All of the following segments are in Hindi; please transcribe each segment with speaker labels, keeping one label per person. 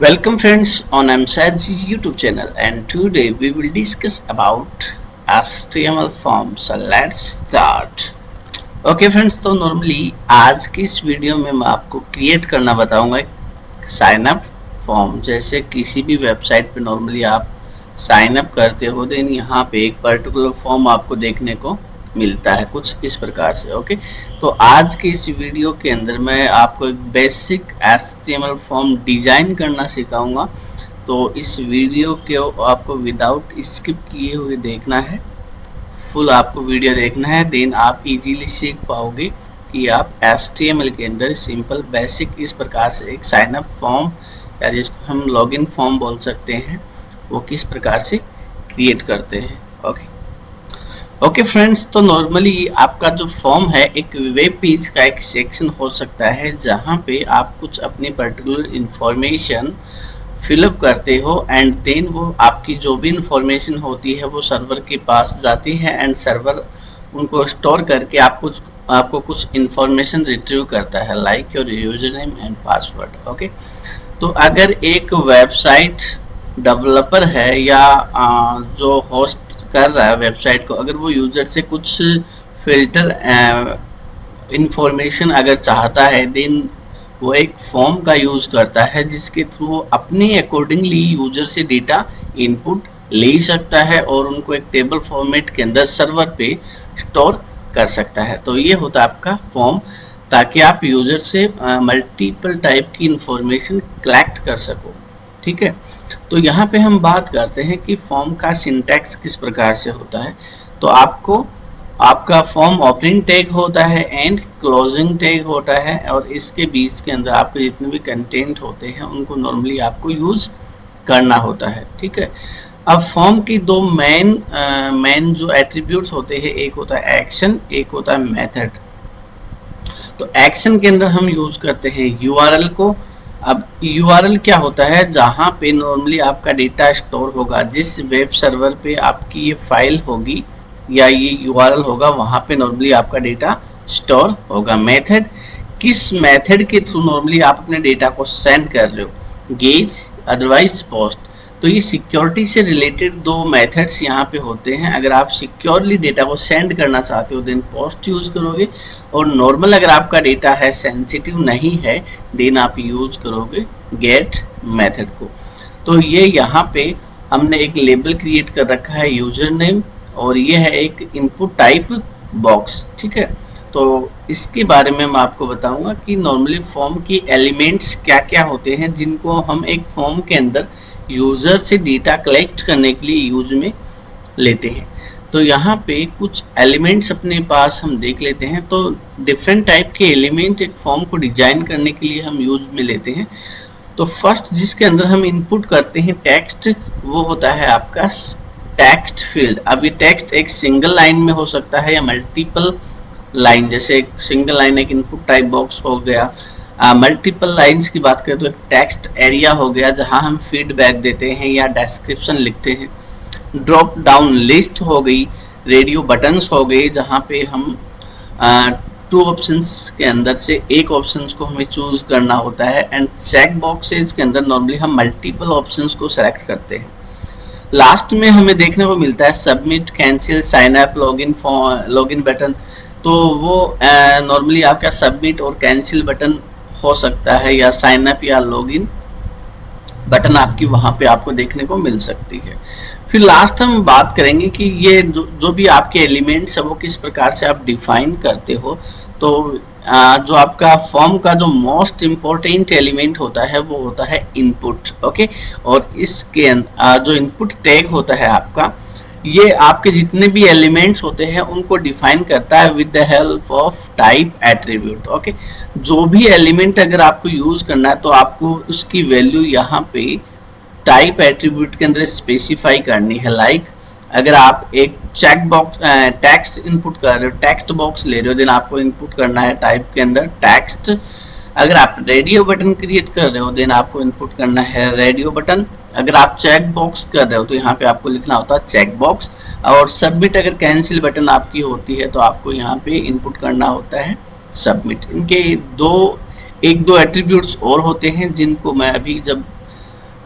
Speaker 1: Welcome friends on MSAT's YouTube channel, and today we will discuss about HTML forms. So let's start. Okay friends, तो नॉर्मली आज की इस वीडियो में मैं आपको क्रिएट करना बताऊंगा एक साइन अप फॉर्म। जैसे किसी भी वेबसाइट पे नॉर्मली आप साइन अप करते हो, देन यहाँ पे एक पर्टिकुलर फॉर्म आपको देखने को मिलता है कुछ इस प्रकार से। ओके, तो आज के इस वीडियो के अंदर मैं आपको एक बेसिक HTML फॉर्म डिजाइन करना सिखाऊंगा। तो इस वीडियो को आपको विदाउट स्किप किए हुए देखना है, फुल आपको वीडियो देखना है, देन आप इजीली सीख पाओगे कि आप HTML के अंदर सिंपल बेसिक इस प्रकार से एक साइन अप फॉर्म या जिसको हम लॉगिन फॉर्म बोल सकते हैं वो किस प्रकार से क्रिएट करते हैं। ओके फ्रेंड्स, तो नॉर्मली आपका जो फॉर्म है एक वेब पेज का एक सेक्शन हो सकता है जहां पे आप कुछ अपनी पर्टिकुलर इंफॉर्मेशन फिलअप करते हो एंड देन वो आपकी जो भी इंफॉर्मेशन होती है वो सर्वर के पास जाती है एंड सर्वर उनको स्टोर करके आपको कुछ इंफॉर्मेशन रिट्रीव करता है, like your user name and password. Okay, तो अगर एक वेबसाइट डेवलपर है या जो होस्ट कर रहा है वेबसाइट को, अगर वो यूजर से कुछ फिल्टर इंफॉर्मेशन अगर चाहता है, देन वो एक फॉर्म का यूज करता है जिसके थ्रू अपने अकॉर्डिंगली यूजर से डेटा इनपुट ले सकता है और उनको एक टेबल फॉर्मेट के अंदर सर्वर पे स्टोर कर सकता है। तो ये होता है आपका फॉर्म, ताकि आप यूजर से मल्टीपल टाइप की इंफॉर्मेशन कलेक्ट कर सको। ठीक है, तो यहाँ पे हम बात करते हैं कि फॉर्म का सिंटैक्स किस प्रकार से होता है। तो आपका फॉर्म ओपनिंग टैग होता है एंड क्लोजिंग टैग होता है, और इसके बीच के अंदर आपके जितने भी कंटेंट होते हैं उनको नॉर्मली आपको यूज करना होता है। ठीक है, अब फॉर्म की दो मेन जो एट्रीब्यूट्स होते हैं, एक होता है एक्शन, एक होता है मेथड। तो एक्शन के अंदर हम यूज करते हैं URL को। अब URL क्या होता है? जहां पे नॉर्मली आपका डेटा स्टोर होगा, जिस वेब सर्वर पे आपकी ये फाइल होगी या ये URL होगा, वहां पे नॉर्मली आपका डेटा स्टोर होगा। मेथड, किस मेथड के थ्रू नॉर्मली आप अपने डेटा को सेंड कर रहे हो, गेट अदरवाइज पोस्ट। तो ये सिक्योरिटी से रिलेटेड दो मेथड्स यहाँ पे होते हैं। अगर आप सिक्योरली डेटा को सेंड करना चाहते हो देन पोस्ट यूज करोगे, और नॉर्मल अगर आपका डेटा है सेंसिटिव नहीं है देन आप यूज करोगे गेट मेथड को। तो ये यहाँ पे हमने एक लेबल क्रिएट कर रखा है यूजर नेम, और ये है एक इनपुट टाइप बॉक्स। ठीक है, तो इसके बारे में मैं आपको बताऊंगा कि नॉर्मली फॉर्म की एलिमेंट्स क्या क्या होते हैं जिनको हम एक फॉर्म के अंदर यूजर से डेटा कलेक्ट करने के लिए यूज में लेते हैं। तो यहाँ पे कुछ एलिमेंट्स अपने पास हम देख लेते हैं। तो डिफरेंट टाइप के एलिमेंट एक फॉर्म को डिजाइन करने के लिए हम यूज में लेते हैं। तो फर्स्ट जिसके अंदर हम इनपुट करते हैं टेक्स्ट, वो होता है आपका टेक्स्ट फील्ड। अब ये टेक्स्ट एक सिंगल लाइन में हो सकता है या मल्टीपल लाइन, जैसे एक सिंगल लाइन एक इनपुट टाइप बॉक्स हो गया। मल्टीपल लाइंस की बात करें तो एक टेक्स्ट एरिया हो गया जहां हम फीडबैक देते हैं या डिस्क्रिप्शन लिखते हैं। ड्रॉप डाउन लिस्ट हो गई, रेडियो बटन्स हो गए जहां पे हम टू ऑप्शंस के अंदर से एक ऑप्शंस को हमें चूज करना होता है, एंड चेक बॉक्सेस के अंदर नॉर्मली हम मल्टीपल ऑप्शंस को सेलेक्ट करते हैं। लास्ट में हमें देखने को मिलता है submit, cancel, sign up, login button. तो वो नॉर्मली आपका सबमिट और कैंसिल बटन हो सकता है, या साइन अप या लॉगिन बटन आपकी वहां पे आपको देखने को मिल सकती है। फिर लास्ट हम बात करेंगे कि ये जो भी आपके एलिमेंट्स है वो किस प्रकार से आप डिफाइन करते हो। तो जो आपका फॉर्म का जो मोस्ट इम्पोर्टेंट एलिमेंट होता है वो होता है इनपुट। ओके, और इसके जो इनपुट टैग होता है आपका, ये आपके जितने भी एलिमेंट्स होते हैं उनको डिफाइन करता है with the help of type attribute. Okay, जो भी एलिमेंट अगर आपको यूज करना है तो आपको उसकी वैल्यू यहाँ पे टाइप एट्रीब्यूट के अंदर स्पेसिफाई करनी है। लाइक अगर आप एक चेक बॉक्स टेक्स्ट इनपुट कर रहे हो, टेक्स्ट बॉक्स ले रहे हो, देन आपको इनपुट करना है टाइप के अंदर टेक्स्ट। अगर आप रेडियो बटन क्रिएट कर रहे हो देन आपको इनपुट करना है रेडियो बटन। अगर आप चेक बॉक्स कर रहे हो तो यहाँ पे आपको लिखना होता है चेक बॉक्स, और सबमिट अगर कैंसिल बटन आपकी होती है तो आपको यहाँ पे इनपुट करना होता है सबमिट। इनके एक दो एट्रीब्यूट्स और होते हैं जिनको मैं अभी जब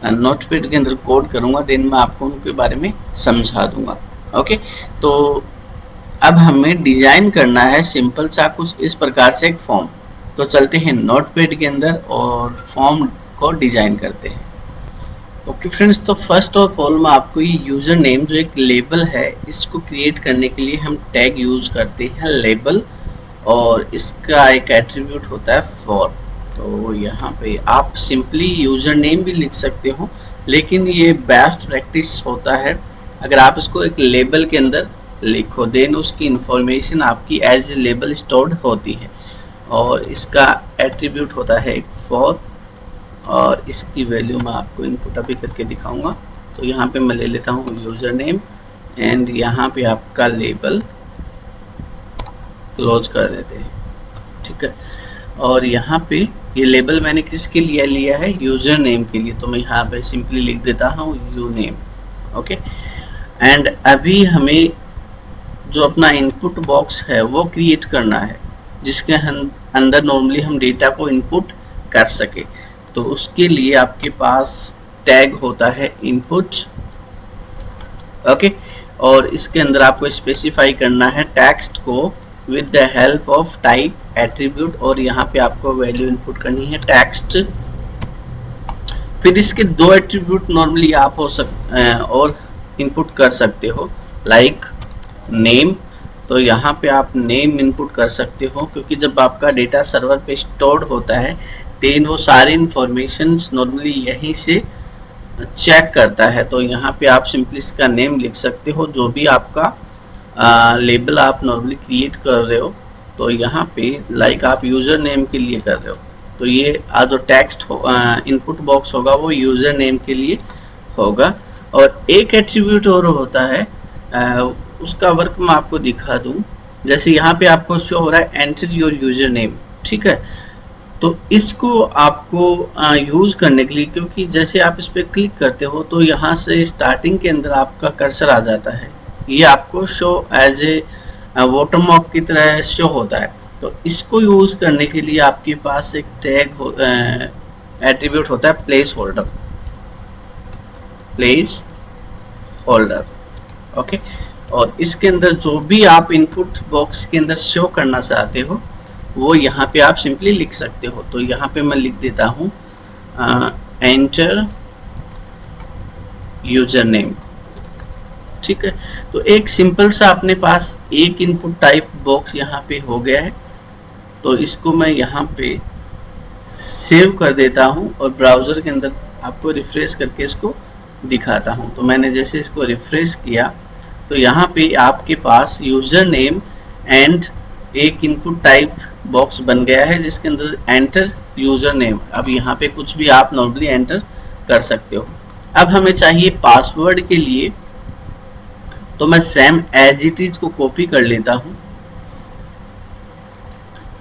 Speaker 1: नोटपैड के अंदर कोड करूंगा, देन मैं आपको उनके बारे में समझा दूंगा। ओके, तो अब हमें डिजाइन करना है सिंपल सा कुछ इस प्रकार से एक फॉर्म। तो चलते हैं नोटपैड के अंदर और फॉर्म को डिजाइन करते हैं। ओके फ्रेंड्स, तो फर्स्ट ऑफ ऑल मैं आपको ये यूजर नेम जो एक लेबल है, इसको क्रिएट करने के लिए हम टैग यूज करते हैं लेबल, और इसका एक एट्रीब्यूट होता है फॉर। तो यहाँ पे आप सिंपली यूजर नेम भी लिख सकते हो, लेकिन ये बेस्ट प्रैक्टिस होता है अगर आप इसको एक लेबल के अंदर लिखो, देन उसकी इंफॉर्मेशन आपकी एज ए लेबल स्टोर्ड होती है। और इसका एट्रीब्यूट होता है एक फॉर, और इसकी वैल्यू मैं आपको इनपुट अभी करके दिखाऊंगा। तो यहाँ पे मैं ले लेता हूँ यूजर नेम, एंड यहाँ पे आपका लेबल क्लोज कर देते हैं, ठीक है। और यहाँ पे ये लेबल मैंने किसके लिए लिया है, यूजर नेम के लिए, तो मैं यहाँ पे सिंपली लिख देता हूँ यू नेम। ओके, एंड अभी हमें जो अपना इनपुट बॉक्स है वो क्रिएट करना है, जिसके अंदर नॉर्मली हम डेटा को इनपुट कर सके। तो उसके लिए आपके पास टैग होता है इनपुट। ओके, और इसके अंदर आपको स्पेसिफाई करना है टेक्स्ट को with the help of type attribute, और यहाँ पे आपको वैल्यू इनपुट करनी है टेक्स्ट। फिर इसके दो एट्रीब्यूट नॉर्मली आप और इनपुट कर सकते हो, लाइक नेम। तो यहाँ पे आप नेम इनपुट कर सकते हो, क्योंकि जब आपका डेटा सर्वर पे स्टोर्ड होता है देन वो सारी इंफॉर्मेशन नॉर्मली यहीं से चेक करता है। तो यहाँ पे आप सिंपली इसका नेम लिख सकते हो, जो भी आपका लेबल आप नॉर्मली क्रिएट कर रहे हो। तो यहाँ पे लाइक आप यूजर नेम के लिए कर रहे हो, तो ये जो टेक्स्ट इनपुट बॉक्स होगा वो यूजर नेम के लिए होगा। और एक एट्रीब्यूट और होता है, उसका वर्क मैं आपको दिखा दूं। जैसे यहाँ पे आपको शो हो रहा है एंटर योर यूजर नेम, ठीक है। तो इसको आपको यूज करने के लिए, क्योंकि जैसे आप इस पर क्लिक करते हो तो यहाँ से स्टार्टिंग के अंदर आपका कर्सर आ जाता है, ये आपको शो एज ए वाटरमार्क की तरह शो होता है। तो इसको यूज करने के लिए आपके पास एक टैग एट्रीब्यूट होता है place holder, place holder. Okay, और इसके अंदर जो भी आप इनपुट बॉक्स के अंदर शो करना चाहते हो वो यहाँ पे आप सिंपली लिख सकते हो। तो यहाँ पे मैं लिख देता हूँ एंटर यूजर नेम, ठीक है। तो एक सिंपल सा अपने पास एक इनपुट टाइप बॉक्स यहाँ पे हो गया है। तो इसको मैं यहाँ पे सेव कर देता हूँ और ब्राउजर के अंदर आपको रिफ्रेश करके इसको दिखाता हूँ। तो मैंने जैसे इसको रिफ्रेश किया तो यहाँ पे आपके पास यूजर नेम एंड एक इनपुट टाइप बॉक्स बन गया है, जिसके अंदर एंटर यूजर नेम। अब यहाँ पे कुछ भी आप नॉर्मली एंटर कर सकते हो। अब हमें चाहिए पासवर्ड के लिए, तो मैं सेम एज इट इज को कॉपी कर लेता हूँ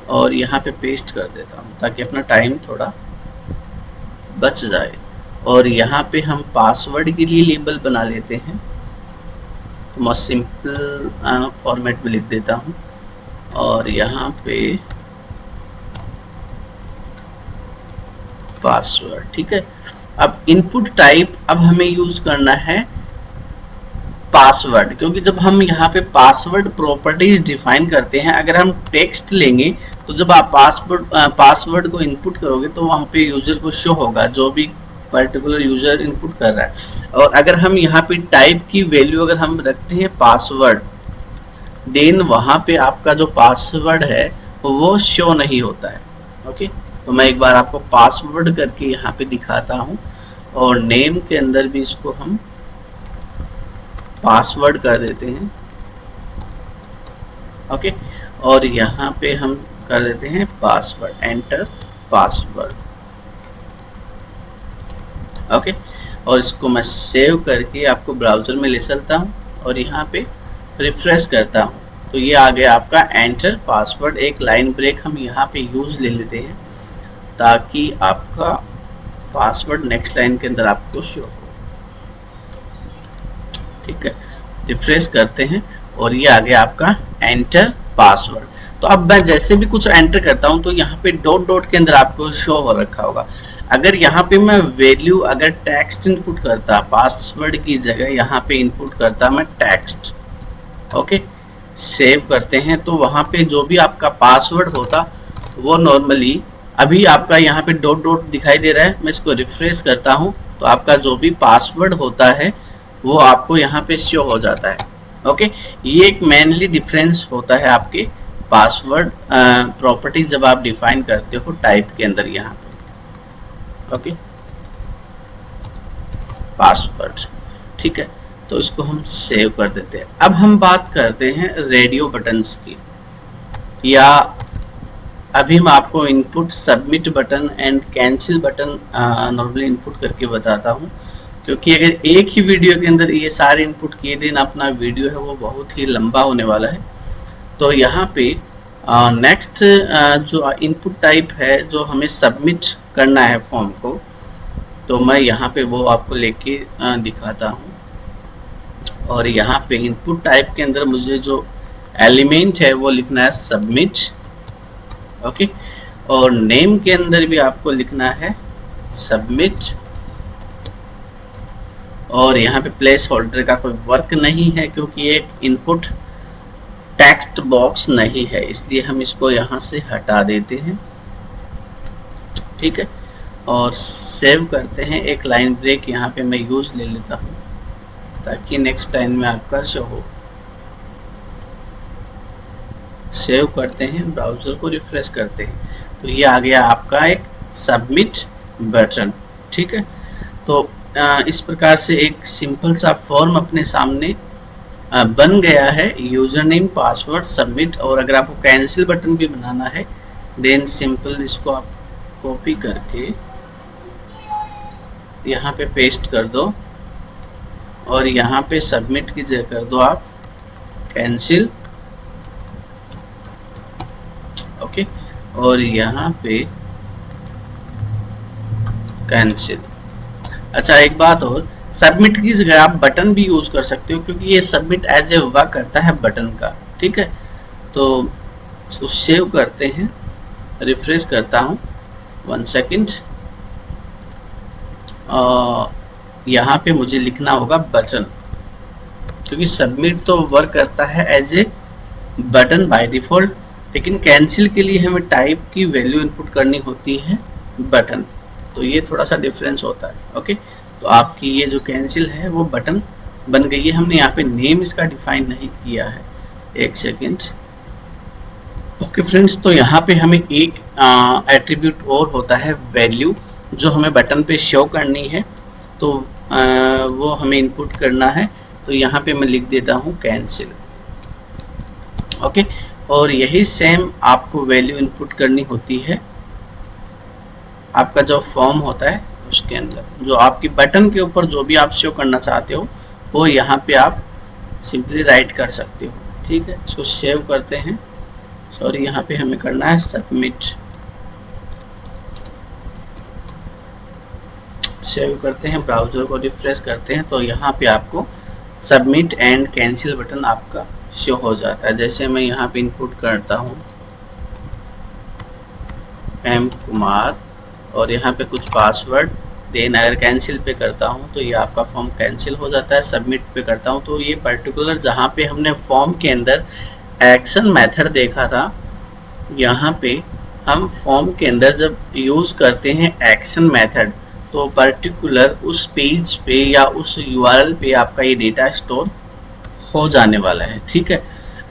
Speaker 1: और यहाँ पे पेस्ट कर देता हूँ, ताकि अपना टाइम थोड़ा बच जाए। और यहाँ पे हम पासवर्ड के लिए लेबल बना लेते हैं, तो मैं सिंपल फॉर्मेट में लिख देता हूँ। और यहाँ पे पासवर्ड, ठीक है। अब इनपुट टाइप अब हमें यूज करना है पासवर्ड, क्योंकि जब हम यहाँ पे पासवर्ड प्रॉपर्टीज डिफाइन करते हैं, अगर हम टेक्स्ट लेंगे तो जब आप पासवर्ड को इनपुट करोगे तो वहाँ पे यूजर को शो होगा जो भी पर्टिकुलर यूजर इनपुट कर रहा है। और अगर हम यहाँ पे टाइप की वैल्यू अगर हम रखते हैं पासवर्ड, देन वहाँ पे आपका जो पासवर्ड है वो शो नहीं होता है। ओके, तो मैं एक बार आपको पासवर्ड करके यहाँ पे दिखाता हूँ, और नेम के अंदर भी इसको हम पासवर्ड कर देते हैं। ओके, और यहाँ पे हम कर देते हैं पासवर्ड, एंटर पासवर्ड। ओके, और इसको मैं सेव करके आपको ब्राउजर में ले चलता हूँ और यहाँ पे रिफ्रेश करता हूँ, तो ये आ गया आपका एंटर पासवर्ड। एक लाइन ब्रेक हम यहाँ पे यूज ले लेते हैं ताकि आपका पासवर्ड नेक्स्ट लाइन के अंदर आपको शो हो, ठीक है। रिफ्रेश करते हैं और ये आ गया आपका एंटर पासवर्ड। तो अब मैं जैसे भी कुछ एंटर करता हूं तो यहाँ पे डॉट डॉट के अंदर आपको शो हो रखा होगा। अगर यहाँ पे मैं वैल्यू अगर टेक्स्ट इनपुट करता, पासवर्ड की जगह यहाँ पे इनपुट करता मैं टेक्स्ट, ओके, सेव करते हैं, तो वहाँ पे जो भी आपका पासवर्ड होता वो नॉर्मली, अभी आपका यहाँ पे डॉट डॉट दिखाई दे रहा है, मैं इसको रिफ्रेश करता हूँ तो आपका जो भी पासवर्ड होता है वो आपको यहाँ पे शो हो जाता है। ओके, ये एक मेनली डिफरेंस होता है आपके पासवर्ड प्रॉपर्टी जब आप डिफाइन करते हो टाइप के अंदर यहाँ पे। ओके, पासवर्ड, ठीक है, तो इसको हम सेव कर देते हैं। अब हम बात करते हैं रेडियो बटन्स की, या अभी मैं आपको input submit button and cancel button normally input करके बताता हूँ, क्योंकि अगर एक ही वीडियो के अंदर ये सारे इनपुट किए देन अपना वीडियो है वो बहुत ही लंबा होने वाला है। तो यहाँ पे नेक्स्ट जो इनपुट टाइप है जो हमें सबमिट करना है फॉर्म को, तो मैं यहाँ पे वो आपको लेके दिखाता हूँ। और यहाँ पे इनपुट टाइप के अंदर मुझे जो एलिमेंट है वो लिखना है सबमिट, ओके, और नेम के अंदर भी आपको लिखना है सबमिट, और यहाँ पे प्लेस होल्डर का कोई वर्क नहीं है क्योंकि एक इनपुट टेक्स्ट बॉक्स नहीं है, इसलिए हम इसको यहाँ से हटा देते हैं, ठीक है, और सेव करते हैं। एक लाइन ब्रेक यहाँ पे मैं यूज ले लेता हूँ ताकि नेक्स्ट लाइन में आपका शो हो। सेव करते हैं, ब्राउजर को रिफ्रेश करते हैं, तो ये आ गया आपका एक सबमिट बटन, ठीक है। तो इस प्रकार से एक सिंपल सा फॉर्म अपने सामने बन गया है, यूजर नेम, पासवर्ड, सबमिट, और अगर आपको कैंसिल बटन भी बनाना है देन सिंपल इसको आप कॉपी करके यहाँ पे पेस्ट कर दो और यहाँ पे सबमिट की जगह कर दो आप कैंसिल, ओके, और यहाँ पे कैंसिल। अच्छा, एक बात और, सबमिट की जगह आप बटन भी यूज कर सकते हो क्योंकि ये सबमिट एज ए वर्क करता है बटन का, ठीक है। तो इसको सेव करते हैं, रिफ्रेश करता हूँ, 1 सेकेंड, यहाँ पे मुझे लिखना होगा बटन, क्योंकि सबमिट तो वर्क करता है as a button by default, लेकिन कैंसिल के लिए हमें टाइप की वैल्यू इनपुट करनी होती है बटन, तो ये थोड़ा सा डिफरेंस होता है। ओके, तो आपकी ये जो कैंसिल है वो बटन बन गई है। हमने यहाँ पे नेम इसका डिफाइन नहीं किया है, 1 सेकेंड। ओके फ्रेंड्स, तो यहाँ पे हमें एक एट्रीब्यूट और होता है वैल्यू, जो हमें बटन पे शो करनी है, तो वो हमें इनपुट करना है। तो यहाँ पे मैं लिख देता हूँ कैंसिल, ओके, और यही सेम आपको वैल्यू इनपुट करनी होती है आपका जो फॉर्म होता है उसके अंदर, जो आपकी बटन के ऊपर जो भी आप शो करना चाहते हो वो यहाँ पे आप सिंपली राइट कर सकते हो, ठीक है। इसको सेव करते हैं, सॉरी यहाँ पे हमें करना है सबमिट, सेव करते हैं, ब्राउजर को रिफ्रेश करते हैं, तो यहाँ पे आपको सबमिट एंड कैंसिल बटन आपका शो हो जाता है। जैसे मैं यहाँ पे इनपुट करता हूँ एम कुमार और यहाँ पे कुछ पासवर्ड, देन अगर कैंसिल पे करता हूँ तो ये आपका फॉर्म कैंसिल हो जाता है। सबमिट पे करता हूँ तो ये पर्टिकुलर जहाँ पे हमने फॉर्म के अंदर एक्शन मेथड देखा था, यहाँ पे हम फॉर्म के अंदर जब यूज करते हैं एक्शन मेथड, तो पर्टिकुलर उस पेज पे या उस यूआरएल पे आपका ये डेटा स्टोर हो जाने वाला है, ठीक है।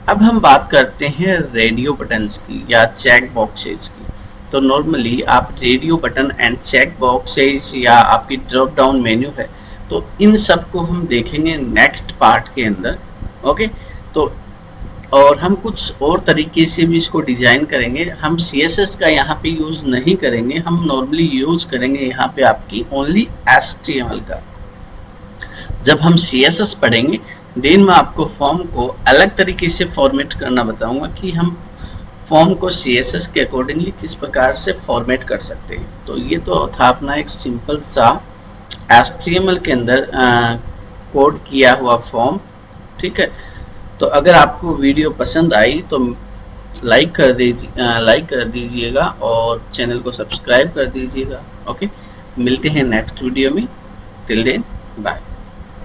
Speaker 1: अब हम बात करते हैं रेडियो बटन्स की या चेक बॉक्सेस की। तो नॉर्मली आप radio button and check boxes या आपकी ड्रॉप डाउन मेन्यू है, तो इन सब को हम देखेंगे नेक्स्ट पार्ट के अंदर, ओके। तो और हम कुछ और तरीके से भी इसको डिजाइन करेंगे। हम CSS का यहाँ पे यूज नहीं करेंगे, हम नॉर्मली यूज करेंगे यहाँ पे आपकी ओनली HTML का। जब हम CSS पढ़ेंगे देन मैं आपको फॉर्म को अलग तरीके से फॉर्मेट करना बताऊंगा कि हम फॉर्म को CSS के अकॉर्डिंगली किस प्रकार से फॉर्मेट कर सकते हैं। तो ये तो था अपना एक सिंपल सा HTML के अंदर कोड किया हुआ फॉर्म, ठीक है। तो अगर आपको वीडियो पसंद आई तो लाइक कर दीजिएगा और चैनल को सब्सक्राइब कर दीजिएगा, ओके। मिलते हैं नेक्स्ट वीडियो में। Till then bye.